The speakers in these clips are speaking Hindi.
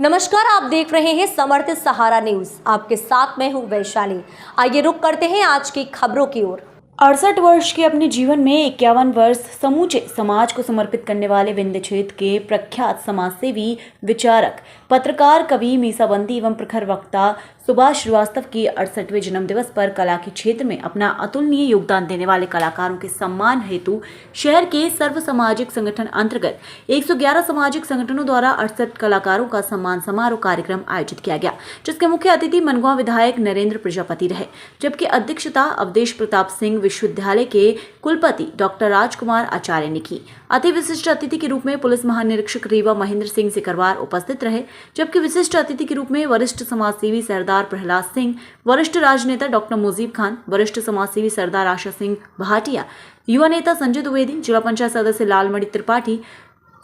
नमस्कार, आप देख रहे हैं समर्थ सहारा न्यूज। आपके साथ मैं हूं वैशाली। आइए रुक करते हैं आज की खबरों की ओर। 68 वर्ष के अपने जीवन में 51 वर्ष समूचे समाज को समर्पित करने वाले विंध्य क्षेत्र के प्रख्यात समाजसेवी, विचारक, पत्रकार, कवि, मीसाबंदी एवं प्रखर वक्ता सुभाष श्रीवास्तव की 68वें जन्म दिवस पर कला के क्षेत्र में अपना अतुलनीय योगदान देने वाले कलाकारों के सम्मान हेतु शहर के सर्व सामाजिक संगठन अंतर्गत 111 सामाजिक संगठनों द्वारा 68 कलाकारों का सम्मान समारोह कार्यक्रम आयोजित किया गया, जिसके मुख्य अतिथि मनगुआ विधायक नरेंद्र प्रजापति रहे, जबकि अध्यक्षता अवधेश प्रताप सिंह विश्वविद्यालय के कुलपति डॉक्टर राजकुमार आचार्य ने की। अति विशिष्ट अतिथि के रूप में पुलिस महानिरीक्षक रीवा महेंद्र सिंह सिकरवार उपस्थित रहे, जबकि विशिष्ट अतिथि के रूप में वरिष्ठ समाजसेवी सरदार प्रहलाद सिंह, वरिष्ठ राजनेता डॉक्टर मुजीब खान, वरिष्ठ समाजसेवी सरदार आशा सिंह भाटिया, युवा नेता संजय द्विवेदी, जिला पंचायत सदस्य Lalmani Tripathi,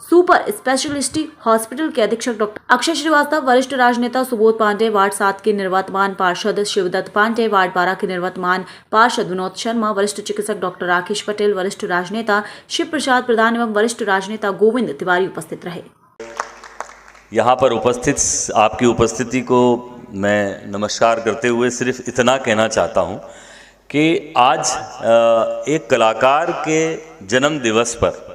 super specialist hospital के अधीक्षक डॉक्टर अक्षय श्रीवास्तव, वरिष्ठ राजनेता सुबोध पांडे, वार्ड 7 के निर्वातमान पार्षद शिवदत्त पांडे, वार्ड 12 के निर्वातमान पार्षद विनोद शर्मा, वरिष्ठ चिकित्सक डॉक्टर राकेश पटेल, वरिष्ठ राजनेता शिव प्रसाद प्रधान एवं वरिष्ठ राजनेता गोविंद तिवारी उपस्थित रहे। यहाँ पर उपस्थित आपकी उपस्थिति को मैं नमस्कार करते हुए सिर्फ इतना कहना चाहता हूँ कि आज एक कलाकार के जन्म दिवस पर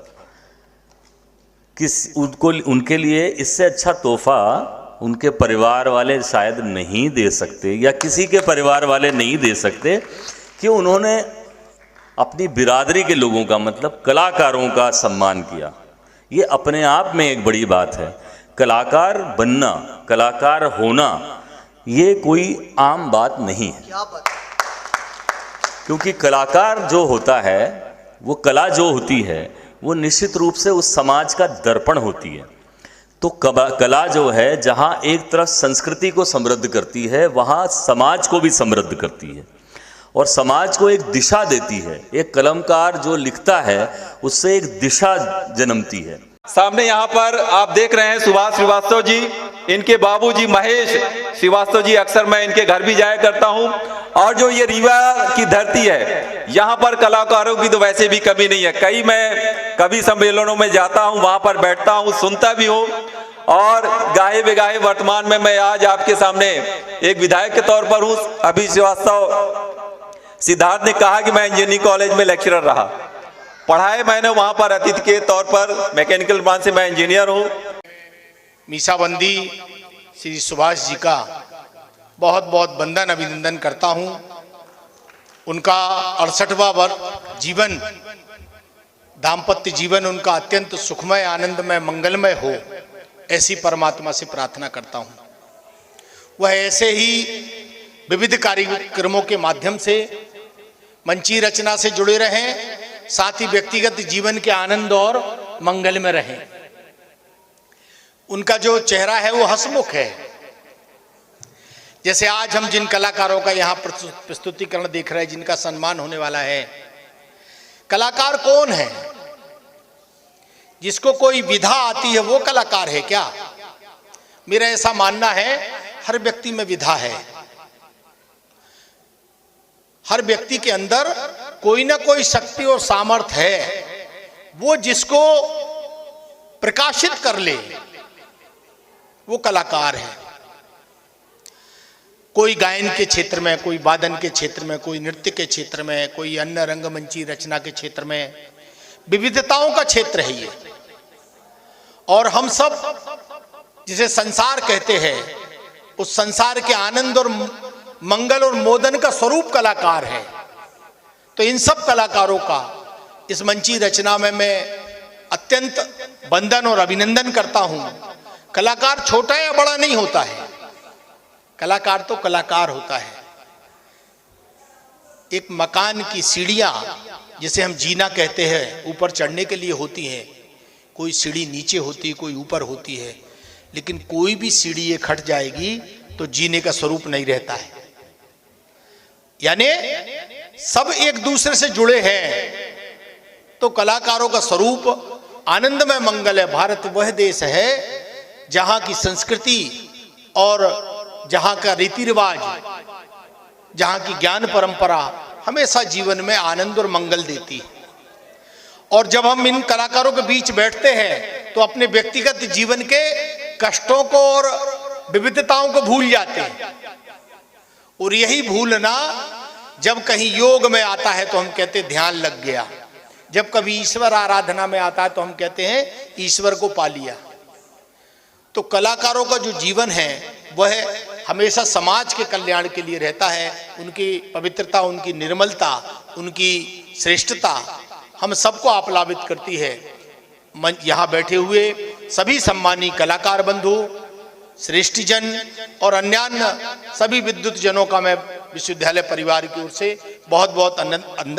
उनके लिए इससे अच्छा तोहफा उनके परिवार वाले शायद नहीं दे सकते, या किसी के परिवार वाले नहीं दे सकते कि उन्होंने अपनी बिरादरी के लोगों का, मतलब कलाकारों का सम्मान किया। ये अपने आप में एक बड़ी बात है। कलाकार बनना, कलाकार होना, ये कोई आम बात नहीं है, क्योंकि कलाकार जो होता है, वो कला जो होती है, वो निश्चित रूप से उस समाज का दर्पण होती है। तो कला जो है, जहाँ एक तरफ संस्कृति को समृद्ध करती है, वहाँ समाज को भी समृद्ध करती है और समाज को एक दिशा देती है। एक कलमकार जो लिखता है, उससे एक दिशा जन्मती है। सामने यहाँ पर आप देख रहे हैं सुभाष श्रीवास्तव जी, इनके बाबूजी महेश श्रीवास्तव जी, अक्सर मैं इनके घर भी जाया करता हूँ। और जो ये रीवा की धरती है, यहाँ पर कलाकारों की तो वैसे भी कमी नहीं है। मैं कवि सम्मेलनों में जाता हूँ, वहाँ पर बैठता हूँ, सुनता भी हूँ। और गाए बेगाए वर्तमान में मैं आज आपके सामने एक विधायक के तौर पर हूँ। अभी श्रीवास्तव सिद्धार्थ ने कहा कि मैं इंजीनियरिंग कॉलेज में लेक्चरर रहा, पढ़ाए मैंने वहाँ पर अतिथि के तौर पर, मैकेनिकल ब्रांच से मैं इंजीनियर हूँ। मीसाबंदी श्री सुभाष जी का बहुत बहुत वंदन अभिनंदन करता हूं। उनका 68वां जीवन, दाम्पत्य जीवन उनका अत्यंत सुखमय, आनंदमय, मंगलमय हो, ऐसी परमात्मा से प्रार्थना करता हूं। वह ऐसे ही विविध कार्यक्रमों के माध्यम से मंची रचना से जुड़े रहें, साथ ही व्यक्तिगत जीवन के आनंद और मंगल में रहें। उनका जो चेहरा है वो हंसमुख है। जैसे आज हम जिन कलाकारों का यहाँ प्रस्तुतिकरण देख रहे हैं, जिनका सम्मान होने वाला है, कलाकार कौन है? जिसको कोई विधा आती है वो कलाकार है क्या? मेरा ऐसा मानना है, हर व्यक्ति में विधा है। हर व्यक्ति के अंदर कोई ना कोई शक्ति और सामर्थ्य है, वो जिसको प्रकाशित कर ले वो कलाकार है। कोई गायन के क्षेत्र में, कोई वादन के क्षेत्र में, कोई नृत्य के क्षेत्र में, कोई अन्य रंगमंची रचना के क्षेत्र में, विविधताओं का क्षेत्र है ये। और हम सब जिसे संसार कहते हैं, उस संसार के आनंद और मंगल और मोदन का स्वरूप कलाकार है। तो इन सब कलाकारों का इस मंची रचना में मैं अत्यंत वंदन और अभिनंदन करता हूं। कलाकार छोटा या बड़ा नहीं होता है, कलाकार तो कलाकार होता है। एक मकान की सीढ़ियां, जिसे हम जीना कहते हैं, ऊपर चढ़ने के लिए होती हैं। कोई सीढ़ी नीचे होती है, कोई ऊपर होती है, लेकिन कोई भी सीढ़ी ये खट जाएगी तो जीने का स्वरूप नहीं रहता है। यानी सब एक दूसरे से जुड़े हैं। तो कलाकारों का स्वरूप आनंदमय मंगल है। भारत वह देश है जहां की संस्कृति और जहां का रीति रिवाज, जहां की ज्ञान परंपरा हमेशा जीवन में आनंद और मंगल देती है। और जब हम इन कलाकारों के बीच बैठते हैं तो अपने व्यक्तिगत जीवन के कष्टों को और विविधताओं को भूल जाते हैं। और यही भूलना जब कहीं योग में आता है तो हम कहते हैं ध्यान लग गया, जब कभी ईश्वर आराधना में आता है तो हम कहते हैं ईश्वर को पा लिया। तो कलाकारों का जो जीवन है वह हमेशा समाज के कल्याण के लिए रहता है। उनकी पवित्रता, उनकी निर्मलता, उनकी श्रेष्ठता हम सबको आप्लावित करती है। यहाँ बैठे हुए सभी सम्मानी कलाकार बंधु, श्रेष्ठजन और अन्यान्य सभी विद्युत जनों का मैं विश्वविद्यालय परिवार की ओर से बहुत बहुत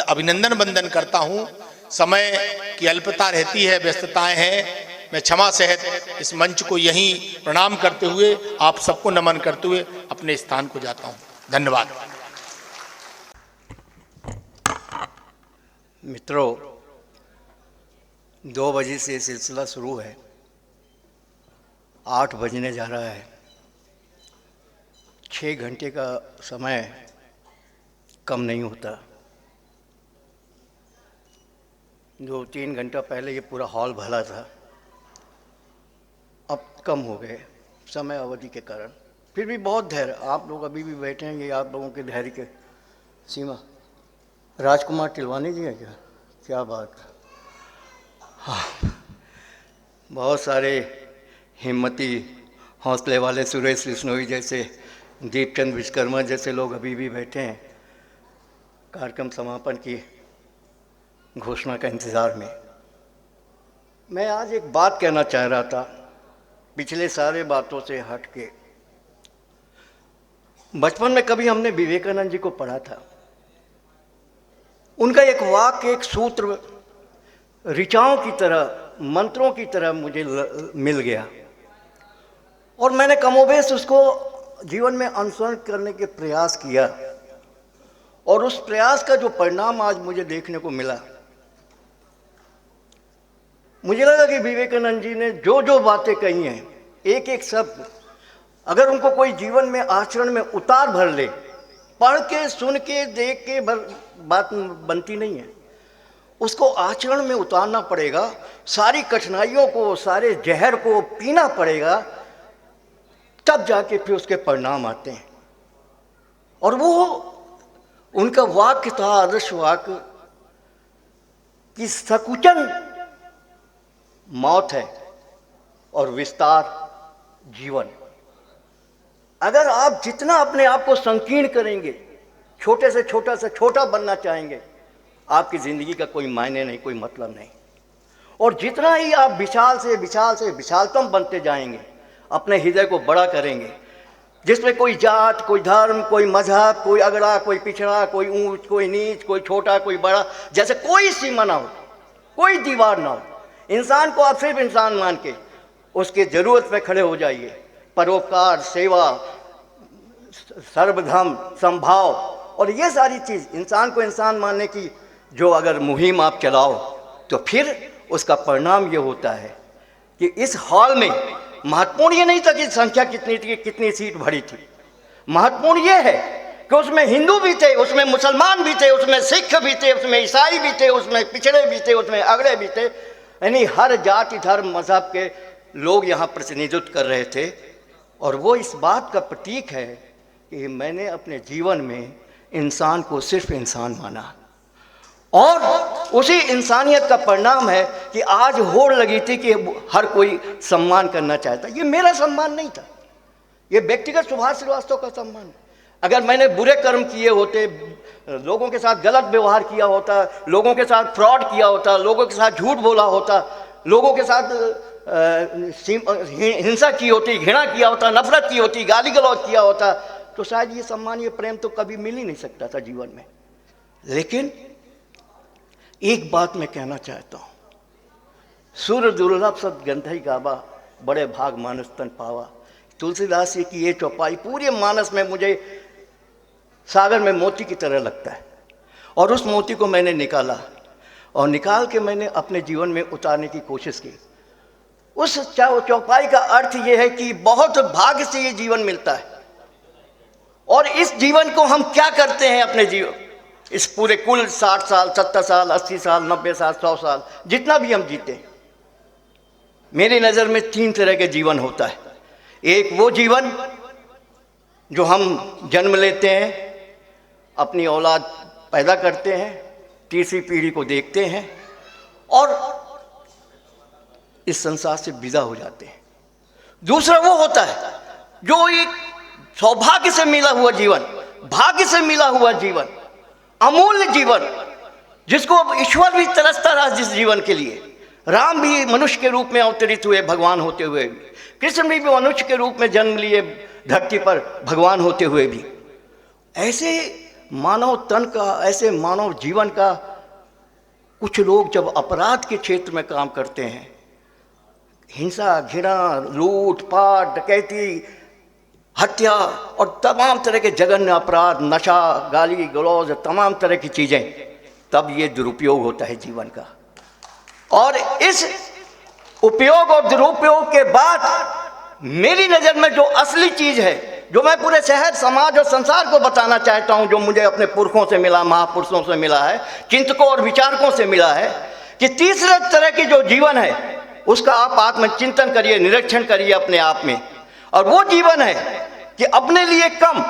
अभिनंदन वंदन करता हूँ। समय की अल्पता रहती है, व्यस्तताएं हैं। मैं क्षमा सहित इस मंच को यहीं प्रणाम करते हुए आप सबको नमन करते हुए अपने स्थान को जाता हूँ। धन्यवाद। मित्रों, 2 बजे से सिलसिला शुरू है, 8 बजने जा रहा है। 6 घंटे का समय कम नहीं होता। 2-3 घंटा पहले ये पूरा हॉल भरा था, अब कम हो गए समय अवधि के कारण। फिर भी बहुत धैर्य, आप लोग अभी भी बैठे हैं, ये आप लोगों के धैर्य के सीमा। राजकुमार टिलवानी जी है क्या बात। हाँ, बहुत सारे हिम्मती हौसले वाले सुरेश बिश्नोई जैसे, दीपचंद विश्वकर्मा जैसे लोग अभी भी बैठे हैं कार्यक्रम समापन की घोषणा का इंतज़ार में। मैं आज एक बात कहना चाह रहा था, पिछले सारे बातों से हट के। बचपन में कभी हमने विवेकानंद जी को पढ़ा था, उनका एक वाक्य, एक सूत्र ऋचाओं की तरह, मंत्रों की तरह मुझे मिल गया और मैंने कमोबेश उसको जीवन में अनुसरण करने के प्रयास किया और उस प्रयास का जो परिणाम आज मुझे देखने को मिला, मुझे लगा कि विवेकानंद जी ने जो जो बातें कही हैं, एक एक शब्द अगर उनको कोई जीवन में आचरण में उतार भर ले, पढ़ के, सुन के, देख के बात बनती नहीं है, उसको आचरण में उतारना पड़ेगा। सारी कठिनाइयों को, सारे जहर को पीना पड़ेगा, तब जाके फिर उसके परिणाम आते हैं। और वो उनका वाक्य था, आदर्श वाक्य, कि संकुचन मौत है और विस्तार जीवन। अगर आप जितना अपने आप को संकीर्ण करेंगे, छोटे से छोटा बनना चाहेंगे, आपकी ज़िंदगी का कोई मायने नहीं, कोई मतलब नहीं। और जितना ही आप विशाल से विशालतम बनते जाएंगे, अपने हृदय को बड़ा करेंगे, जिसमें कोई जात, कोई धर्म, कोई मजहब, कोई अगड़ा, कोई पिछड़ा, कोई ऊंच, कोई नीच, कोई छोटा, कोई बड़ा, जैसे कोई सीमा ना हो, कोई दीवार ना हो। इंसान को आप सिर्फ इंसान मान के उसके ज़रूरत में खड़े हो जाइए। परोपकार, सेवा, सर्वधर्म समभाव और ये सारी चीज़ इंसान को इंसान मानने की जो अगर मुहिम आप चलाओ, तो फिर उसका परिणाम ये होता है कि इस हॉल में महत्वपूर्ण ये नहीं था कि संख्या कितनी थी, कितनी सीट भरी थी। महत्वपूर्ण ये है कि उसमें हिंदू भी थे, उसमें मुसलमान भी थे, उसमें सिख भी थे, उसमें ईसाई भी थे, उसमें पिछड़े भी थे, उसमें अगड़े भी थे, यानी हर जाति, धर्म, मजहब के लोग यहाँ प्रतिनिधित्व कर रहे थे। और वो इस बात का प्रतीक है कि मैंने अपने जीवन में इंसान को सिर्फ इंसान माना और उसी इंसानियत का परिणाम है कि आज होड़ लगी थी कि हर कोई सम्मान करना चाहता। ये मेरा सम्मान नहीं था, ये व्यक्तिगत सुभाष श्रीवास्तव का सम्मान है। अगर मैंने बुरे कर्म किए होते, लोगों के साथ गलत व्यवहार किया होता, लोगों के साथ फ्रॉड किया होता, लोगों के साथ झूठ बोला होता, लोगों के साथ हिंसा की होती, घृणा किया होता, नफरत की होती, गाली गलौज किया होता, तो शायद ये सम्मान, ये प्रेम तो कभी मिल ही नहीं सकता था जीवन में। लेकिन एक बात मैं कहना चाहता हूँ, सूर्य दुर्लभ सद गंधई गावा, बड़े भाग मानस तन पावा। तुलसीदास जी की ये चौपाई पूरे मानस में मुझे सागर में मोती की तरह लगता है और उस मोती को मैंने निकाला और निकाल के मैंने अपने जीवन में उतारने की कोशिश की। उस चौपाई का अर्थ ये है कि बहुत भाग्य से ये जीवन मिलता है और इस जीवन को हम क्या करते हैं अपने जीवन, इस पूरे कुल 60 साल, 70 साल, 80 साल, 90 साल, 100 साल, जितना भी हम जीते, मेरी नज़र में 3 तरह के जीवन होता है। एक वो जीवन जो हम जन्म लेते हैं, अपनी औलाद पैदा करते हैं, तीसरी पीढ़ी को देखते हैं और इस संसार से विदा हो जाते हैं। दूसरा वो होता है जो एक सौभाग्य से मिला हुआ जीवन, भाग्य से मिला हुआ जीवन, अमूल्य जीवन, जिसको अब ईश्वर भी तरसता रहा जिस जीवन के लिए। राम भी मनुष्य के रूप में अवतरित हुए भगवान होते हुए भी, कृष्ण भी मनुष्य के रूप में जन्म लिए धरती पर भगवान होते हुए भी। ऐसे मानव तन का, ऐसे मानव जीवन का कुछ लोग जब अपराध के क्षेत्र में काम करते हैं, हिंसा, घृणा, लूट पाट, डकैती, हत्या और तमाम तरह के जघन्य अपराध, नशा, गाली गलौज, तमाम तरह की चीज़ें, तब ये दुरुपयोग होता है जीवन का। और इस उपयोग और दुरुपयोग के बाद मेरी नज़र में जो असली चीज़ है, जो मैं पूरे शहर, समाज और संसार को बताना चाहता हूँ, जो मुझे अपने पुरखों से मिला, महापुरुषों से मिला है, चिंतकों और विचारकों से मिला है, कि तीसरे तरह की जो जीवन है उसका आप आत्मचिंतन करिए, निरीक्षण करिए अपने आप में। और वो जीवन है कि अपने लिए कम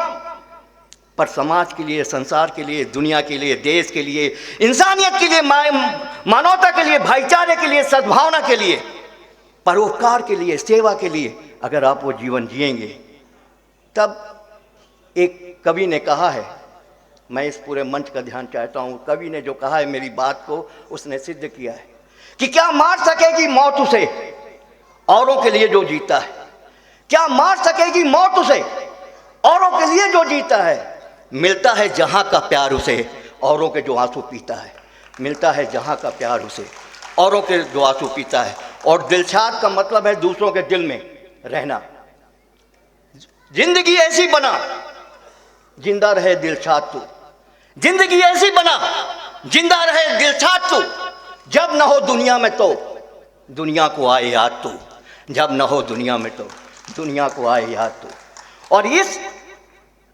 पर समाज के लिए, संसार के लिए, दुनिया के लिए, देश के लिए, इंसानियत के लिए, मानवता के लिए, भाईचारे के लिए, सद्भावना के लिए, परोपकार के लिए, सेवा के लिए अगर आप वो जीवन जिएंगे, तब एक कवि ने कहा है, मैं इस पूरे मंच का ध्यान चाहता हूँ, कवि ने जो कहा है मेरी बात को उसने सिद्ध किया है कि क्या मार सकेगी मौत उसे औरों के लिए जो जीता है। क्या मार सकेगी मौत उसे औरों के लिए जो जीता है। मिलता है जहां का प्यार उसे औरों के जो आंसू पीता है। मिलता है जहां का प्यार उसे औरों के जो आंसू पीता है। और दिलशाद का मतलब है दूसरों के दिल में रहना। जिंदगी ऐसी बना जिंदा रहे दिलशाद तू। जिंदगी ऐसी बना जिंदा रहे दिलशाद तू। जब न हो दुनिया में तो दुनिया को आए याद तू। जब न हो दुनिया में तो दुनिया को आए याद तू। और इस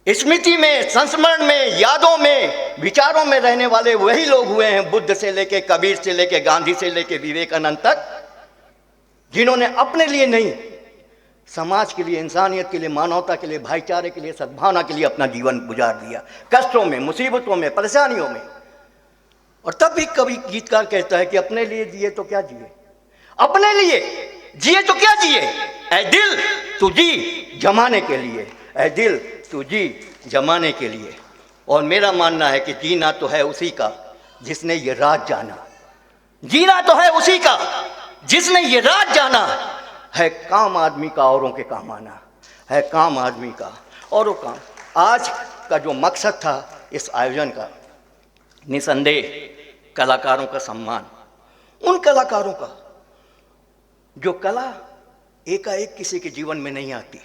स्मृति में, संस्मरण में, यादों में, विचारों में रहने वाले वही लोग हुए हैं, बुद्ध से लेके, कबीर से लेके, गांधी से लेके, विवेकानंद तक, जिन्होंने अपने लिए नहीं, समाज के लिए, इंसानियत के लिए, मानवता के लिए, भाईचारे के लिए, सद्भावना के लिए अपना जीवन गुजार दिया, कष्टों में, मुसीबतों में, परेशानियों में। और तब भी कवि गीतकार कहता है कि अपने लिए जिए तो क्या जिए, अपने लिए जिए तो क्या जिए, ऐ दिल तू जी जमाने के लिए, ऐ दिल तू जी जमाने के लिए। और मेरा मानना है कि जीना तो है उसी का जिसने ये राज जाना। जीना तो है उसी का जिसने ये राज जाना। है काम आदमी का औरों के काम आना। है काम आदमी का औरों काम। आज का जो मकसद था इस आयोजन का, निसंदेह कलाकारों का सम्मान। उन कलाकारों का जो कला एकाएक किसी के जीवन में नहीं आती।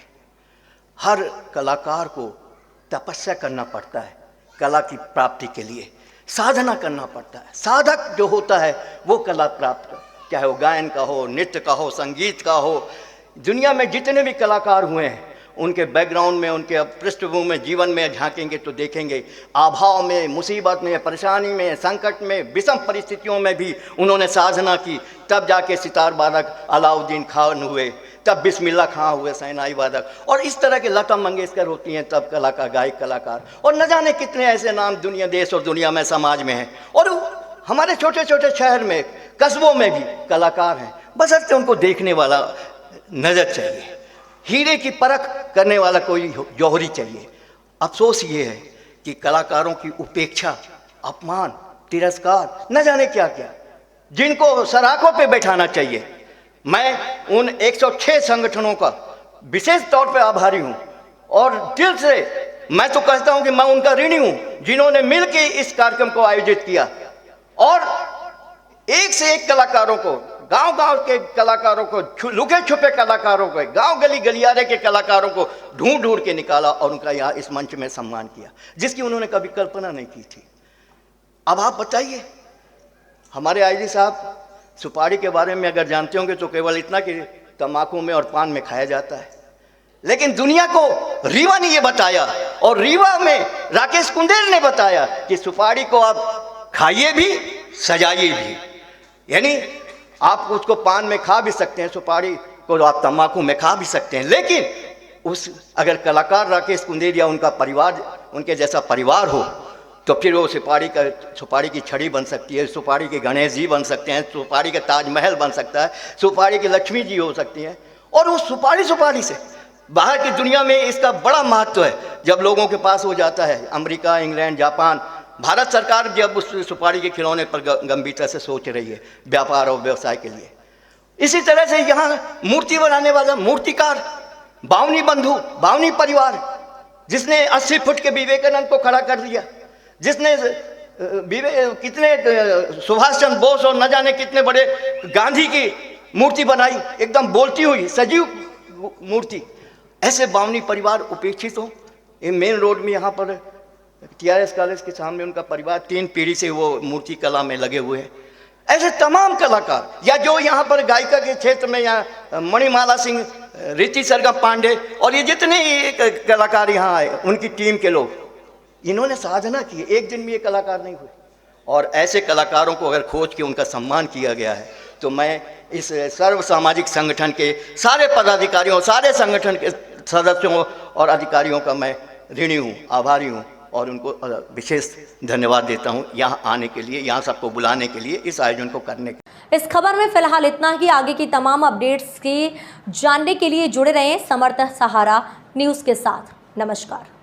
हर कलाकार को तपस्या करना पड़ता है कला की प्राप्ति के लिए, साधना करना पड़ता है। साधक जो होता है वो कला प्राप्त कर, चाहे वो गायन का हो, नृत्य का हो, संगीत का हो। दुनिया में जितने भी कलाकार हुए हैं उनके बैकग्राउंड में, उनके पृष्ठभूमि में, जीवन में झांकेंगे तो देखेंगे अभाव में, मुसीबत में, परेशानी में, संकट में, विषम परिस्थितियों में भी उन्होंने साधना की। तब जाके सितार वादक अलाउद्दीन खान हुए, तब बिस्मिल्ला खां हुए शहनाई वादक, और इस तरह के लता मंगेशकर होती हैं तब कलाकार, गायक कलाकार, और न जाने कितने ऐसे नाम दुनिया, देश और दुनिया में, समाज में हैं। और हमारे छोटे छोटे शहर में, कस्बों में भी कलाकार हैं, बशर्ते उनको देखने वाला नजर चाहिए, हीरे की परख करने वाला कोई जौहरी चाहिए। अफसोस ये है कि कलाकारों की उपेक्षा, अपमान, तिरस्कार, न जाने क्या क्या, जिनको सराखों पे बैठाना चाहिए। मैं उन 106 संगठनों का विशेष तौर पे आभारी हूँ और दिल से मैं तो कहता हूँ कि मैं उनका ऋणी हूँ जिन्होंने मिलकर इस कार्यक्रम को आयोजित किया। और एक से एक कलाकारों को, गांव-गांव के कलाकारों को, लुके छुपे कलाकारों को, गांव गली गलियारे के कलाकारों को ढूंढ ढूंढ के निकाला और उनका यहाँ इस मंच में सम्मान किया, जिसकी उन्होंने कभी कल्पना नहीं की थी। अब आप बताइए, हमारे आईजी साहब सुपारी के बारे में अगर जानते होंगे तो केवल इतना कि तम्बाकू में और पान में खाया जाता है, लेकिन दुनिया को रीवा ने ये बताया और रीवा में राकेश कुंदेल ने बताया कि सुपारी को आप खाइए भी, सजाइए भी। यानी आप उसको पान में खा भी सकते हैं, सुपारी को आप तम्बाकू में खा भी सकते हैं, लेकिन उस अगर कलाकार राकेश कुंदेरिया उनका परिवार, उनके जैसा परिवार हो, तो फिर वो सुपारी की छड़ी बन सकती है, सुपारी के गणेश जी बन सकते हैं, सुपारी का ताजमहल बन सकता है, सुपारी की लक्ष्मी जी हो सकती हैं। और वो सुपारी से बाहर की दुनिया में इसका बड़ा महत्व है। जब लोगों के पास हो जाता है, अमेरिका, इंग्लैंड, जापान, भारत सरकार जब उस सुपारी के खिलौने पर गंभीरता से सोच रही है व्यापार और व्यवसाय के लिए। इसी तरह से यहाँ मूर्ति बनाने वाला मूर्तिकार बावनी बंधु, बावनी परिवार, जिसने 80 फुट के विवेकानंद को खड़ा कर दिया, जिसने कितने सुभाष चंद्र बोस और न जाने कितने बड़े गांधी की मूर्ति बनाई, एकदम बोलती हुई सजीव मूर्ति। ऐसे बावनी परिवार उपेक्षित हो। ये मेन रोड में यहाँ पर TRS कॉलेज के सामने उनका परिवार 3 पीढ़ी से वो मूर्ति कला में लगे हुए हैं। ऐसे तमाम कलाकार, या जो यहाँ पर गायिका के क्षेत्र में यहाँ मणिमाला सिंह, रीति सरगम पांडे और ये जितने कलाकार यहाँ आए, उनकी टीम के लोग, इन्होंने साधना की, एक दिन में ये कलाकार नहीं हुए। और ऐसे कलाकारों को अगर खोज के उनका सम्मान किया गया है, तो मैं इस सर्व सामाजिक संगठन के सारे पदाधिकारियों, सारे संगठन के सदस्यों और अधिकारियों का मैं ऋणी हूँ, आभारी हूँ और उनको विशेष धन्यवाद देता हूँ यहाँ आने के लिए, यहाँ सबको बुलाने के लिए, इस आयोजन को करने के लिए। इस खबर में फिलहाल इतना ही। आगे की तमाम अपडेट्स के जानने के लिए जुड़े रहें समर्थ सहारा न्यूज़ के साथ। नमस्कार।